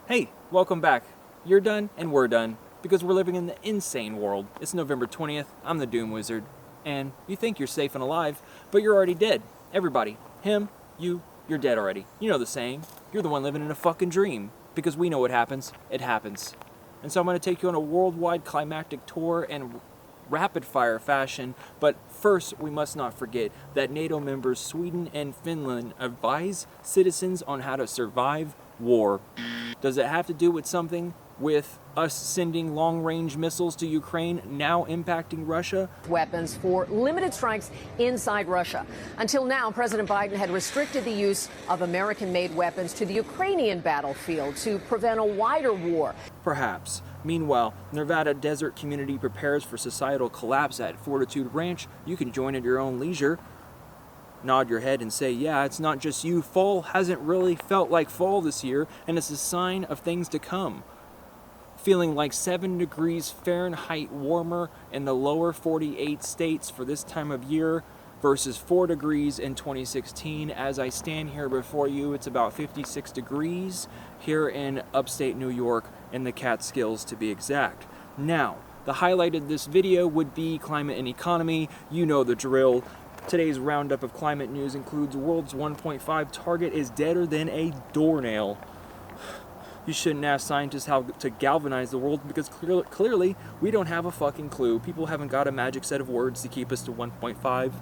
Hey, welcome back. You're done and we're done because we're living in the insane world. It's November 20th. I'm the Doom Wizard. And you think you're safe and alive, but you're already dead. Everybody. Him, you're dead already. You know the saying. You're the one living in a fucking dream. Because we know what happens. It happens. And so I'm going to take you on a worldwide climactic tour in rapid fire fashion, but first we must not forget that NATO members Sweden and Finland advise citizens on how to survive war. Does it have to do with something with us sending long-range missiles to Ukraine now impacting Russia? Weapons for limited strikes inside Russia. Until now, President Biden had restricted the use of American-made weapons to the Ukrainian battlefield to prevent a wider war. Perhaps. Meanwhile, Nevada desert community prepares for societal collapse at Fortitude Ranch. You can join at your own leisure. Nod your head and say, yeah, it's not just you. Fall hasn't really felt like fall this year, and it's a sign of things to come. Feeling like 7 degrees Fahrenheit warmer in the lower 48 states for this time of year versus 4 degrees in 2016. As I stand here before you, it's about 56 degrees here in upstate New York, in the Catskills to be exact. Now, the highlight of this video would be climate and economy. You know the drill. Today's roundup of climate news includes world's 1.5 target is deader than a doornail. You shouldn't ask scientists how to galvanize the world because clearly we don't have a fucking clue. People haven't got a magic set of words to keep us to 1.5,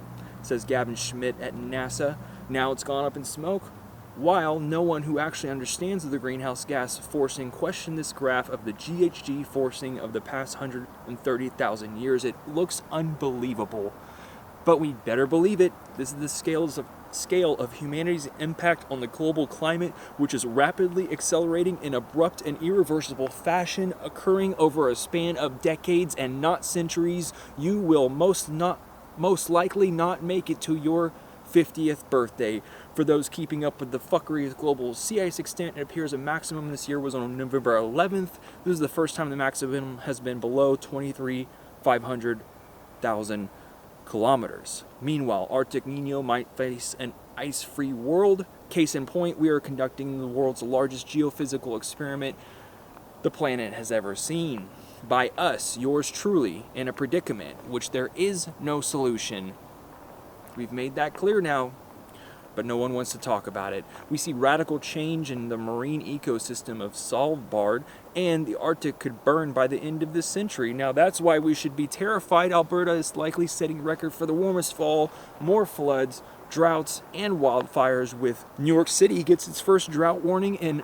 says Gavin Schmidt at NASA. Now it's gone up in smoke. While no one who actually understands the greenhouse gas forcing questioned this graph of the GHG forcing of the past 130,000 years, it looks unbelievable. But we better believe it. This is the scale of humanity's impact on the global climate, which is rapidly accelerating in abrupt and irreversible fashion, occurring over a span of decades and not centuries. You will most likely not make it to your 50th birthday. For those keeping up with the fuckery of global sea ice extent, it appears a maximum this year was on November 11th. This is the first time the maximum has been below 23,500,000 kilometers. Meanwhile, Arctic Nino might face an ice-free world. Case in point, we are conducting the world's largest geophysical experiment the planet has ever seen. By us, yours truly, in a predicament which there is no solution. We've made that clear now, but no one wants to talk about it. We see radical change in the marine ecosystem of Svalbard, and the Arctic could burn by the end of this century. Now that's why we should be terrified. Alberta is likely setting record for the warmest fall, more floods, droughts, and wildfires, with New York City gets its first drought warning in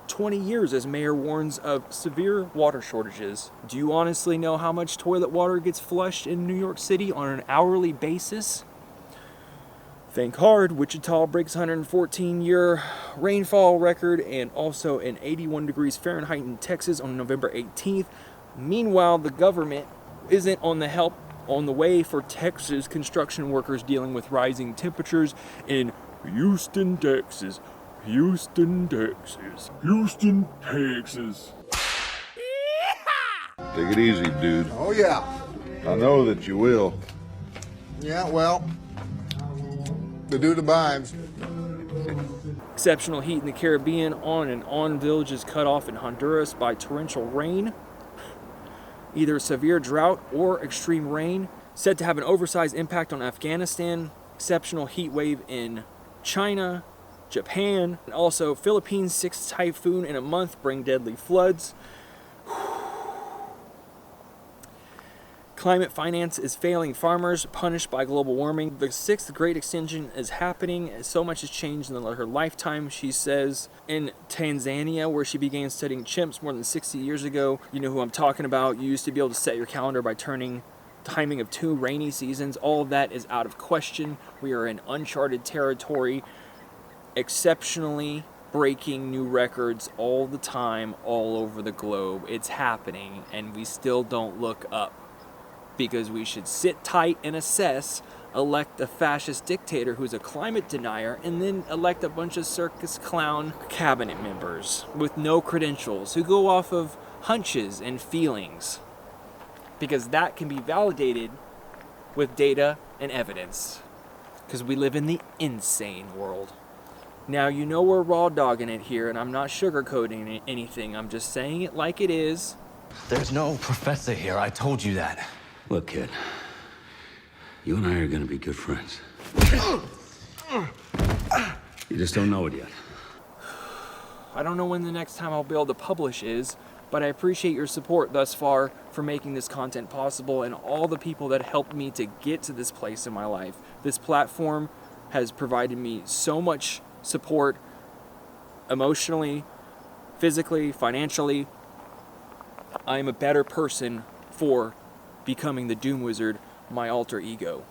20 years as mayor warns of severe water shortages. Do you honestly know how much toilet water gets flushed in New York City on an hourly basis? Think hard, Wichita breaks 114-year rainfall record and also an 81 degrees Fahrenheit in Texas on November 18th. Meanwhile, the government isn't on the way for Texas construction workers dealing with rising temperatures in Houston, Texas. Houston, Texas. Houston, Texas. Take it easy, dude. Oh, yeah. I know that you will. Yeah, well, the dude abides. Exceptional heat in the Caribbean. On villages cut off in Honduras by torrential rain. Either severe drought or extreme rain. Said to have an oversized impact on Afghanistan. Exceptional heat wave in China, Japan, and also Philippines. 6th typhoon in a month bring deadly floods. Climate finance is failing farmers, punished by global warming. The 6th great extinction is happening. So much has changed in her lifetime, she says. In Tanzania, where she began studying chimps more than 60 years ago, you know who I'm talking about. You used to be able to set your calendar by turning timing of 2 rainy seasons. All of that is out of question. We are in uncharted territory, exceptionally breaking new records all the time, all over the globe. It's happening, and we still don't look up. Because we should sit tight and assess, elect a fascist dictator who's a climate denier, and then elect a bunch of circus clown cabinet members with no credentials who go off of hunches and feelings. Because that can be validated with data and evidence. Because we live in the insane world. Now, you know we're raw dogging it here, and I'm not sugarcoating anything. I'm just saying it like it is. There's no professor here. I told you that. Look, kid. You and I are gonna be good friends. You just don't know it yet. I don't know when the next time I'll be able to publish is, but I appreciate your support thus far for making this content possible and all the people that helped me to get to this place in my life. This platform has provided me so much support emotionally, physically, financially. I am a better person for becoming the Doom Wizard, my alter ego.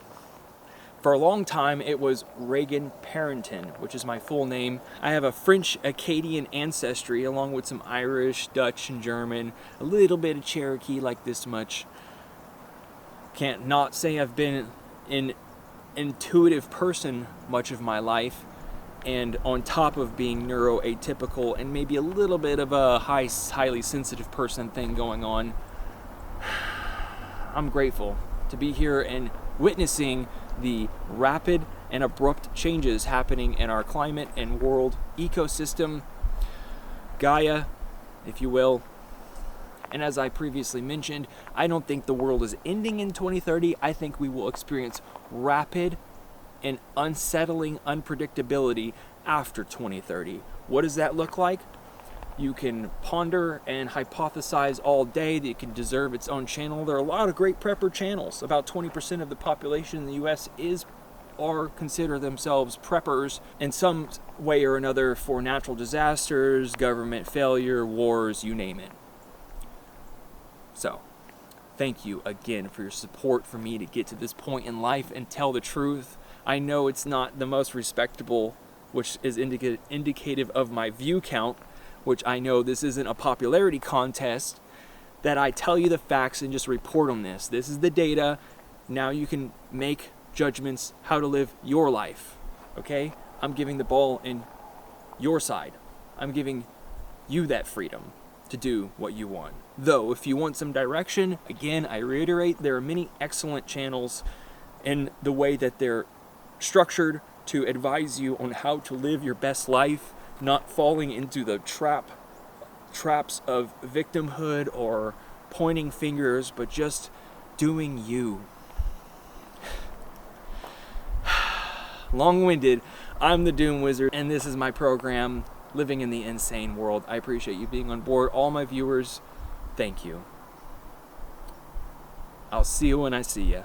For a long time, it was Reagan Parrington, which is my full name. I have a French Acadian ancestry, along with some Irish, Dutch, and German, a little bit of Cherokee, like this much. Can't not say I've been an intuitive person much of my life, and on top of being neuroatypical and maybe a little bit of a highly sensitive person thing going on, I'm grateful to be here and witnessing the rapid and abrupt changes happening in our climate and world ecosystem, Gaia, if you will. And as I previously mentioned, I don't think the world is ending in 2030. I think we will experience rapid and unsettling unpredictability after 2030. What does that look like? You can ponder and hypothesize all day that it can deserve its own channel. There are a lot of great prepper channels. About 20% of the population in the US consider themselves preppers in some way or another for natural disasters, government failure, wars, you name it. So, thank you again for your support for me to get to this point in life and tell the truth. I know it's not the most respectable, which is indicative of my view count, which I know this isn't a popularity contest, that I tell you the facts and just report on this. This is the data. Now you can make judgments how to live your life, okay? I'm giving the ball in your side. I'm giving you that freedom to do what you want. Though, if you want some direction, again, I reiterate, there are many excellent channels in the way that they're structured to advise you on how to live your best life, not falling into the traps of victimhood or pointing fingers, but just doing you. Long-winded, I'm the Doom Wizard, and this is my program, Living in the Insane World. I appreciate you being on board. All my viewers, thank you. I'll see you when I see you.